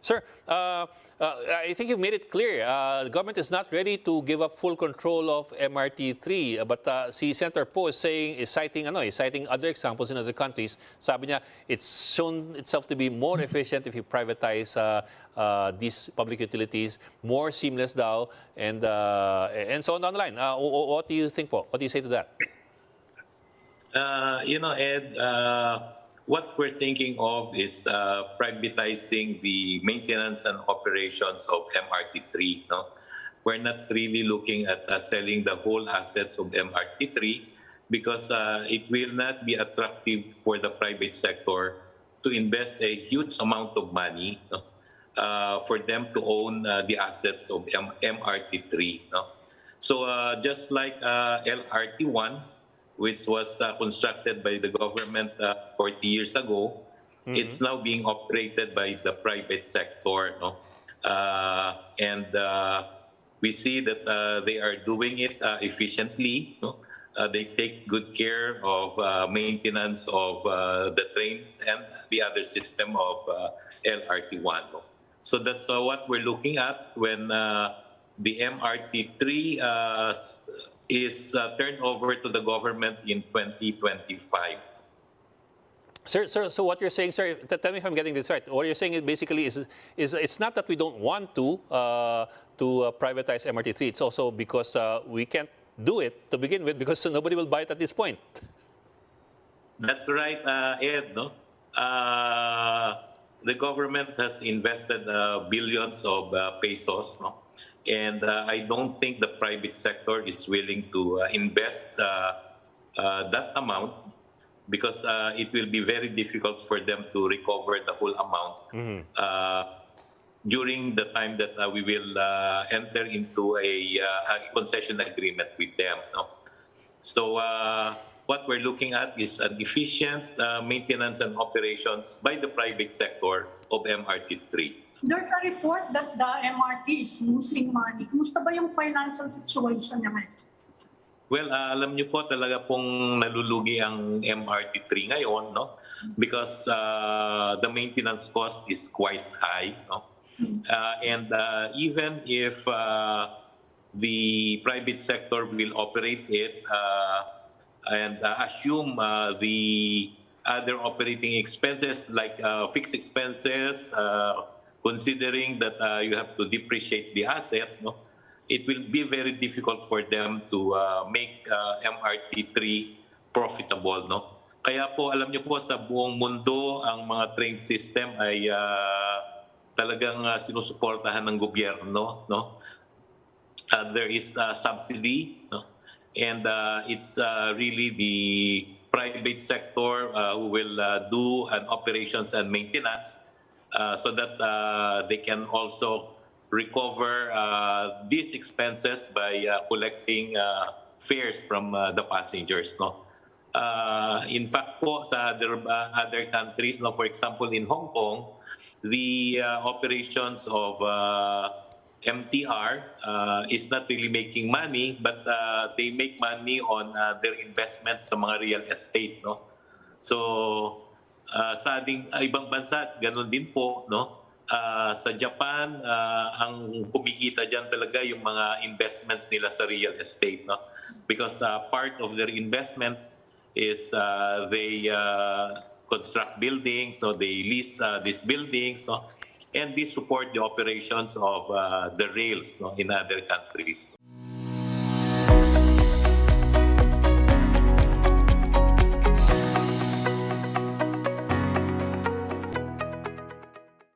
Sir, I think you've made it clear. The government is not ready to give up full control of MRT-3. But si Senator Poe is citing other examples in other countries. Sabi niya, it's shown itself to be more efficient if you privatize these public utilities, more seamless daw, and so on down the line. What do you think, po? What do you say to that? Ed, what we're thinking of is privatizing the maintenance and operations of MRT-3. No? We're not really looking at selling the whole assets of MRT-3 because it will not be attractive for the private sector to invest a huge amount of money for them to own the assets of MRT-3. No? So just like LRT-1, which was constructed by the government 40 years ago, it's now being operated by the private sector. No? And we see that they are doing it efficiently. No? They take good care of maintenance of the trains and the other system of LRT-1. No? So that's what we're looking at when the MRT-3 is turned over to the government in 2025. Sir, so what you're saying, sir, tell me if I'm getting this right. What you're saying is basically is it's not that we don't want to privatize MRT-3. It's also because we can't do it to begin with because nobody will buy it at this point. That's right, Ed. No? The government has invested billions of pesos, no? And I don't think the private sector is willing to invest that amount because it will be very difficult for them to recover the whole amount during the time that we will enter into a concession agreement with them. No? So what we're looking at is an efficient maintenance and operations by the private sector of MRT-3. There's a report that the MRT is losing money. Kumusta ba yung financial situation naman? Well, alam niyo po talaga pong nalulugi ang MRT-3 ngayon, no? Because the maintenance cost is quite high, no? And even if the private sector will operate it and assume the other operating expenses like fixed expenses, considering that you have to depreciate the asset, no, it will be very difficult for them to make MRT-3 profitable. No? Kaya po, alam niyo po, sa buong mundo, ang mga train system ay talagang sinusuportahan ng gobyerno. No? There is subsidy, no? And it's really the private sector who will do an operations and maintenance so that they can also recover these expenses by collecting fares from the passengers. No? In fact po, sa other countries, no, for example in Hong Kong, the operations of MTR is not really making money, but they make money on their investments sa mga real estate. No? So, sa ibang bansa, ganun din po, no? Sa Japan, ang kumikita dyan talaga yung mga investments nila sa real estate, no? Because part of their investment is they construct buildings, no? They lease these buildings, no? And they support the operations of the rails, no? In other countries.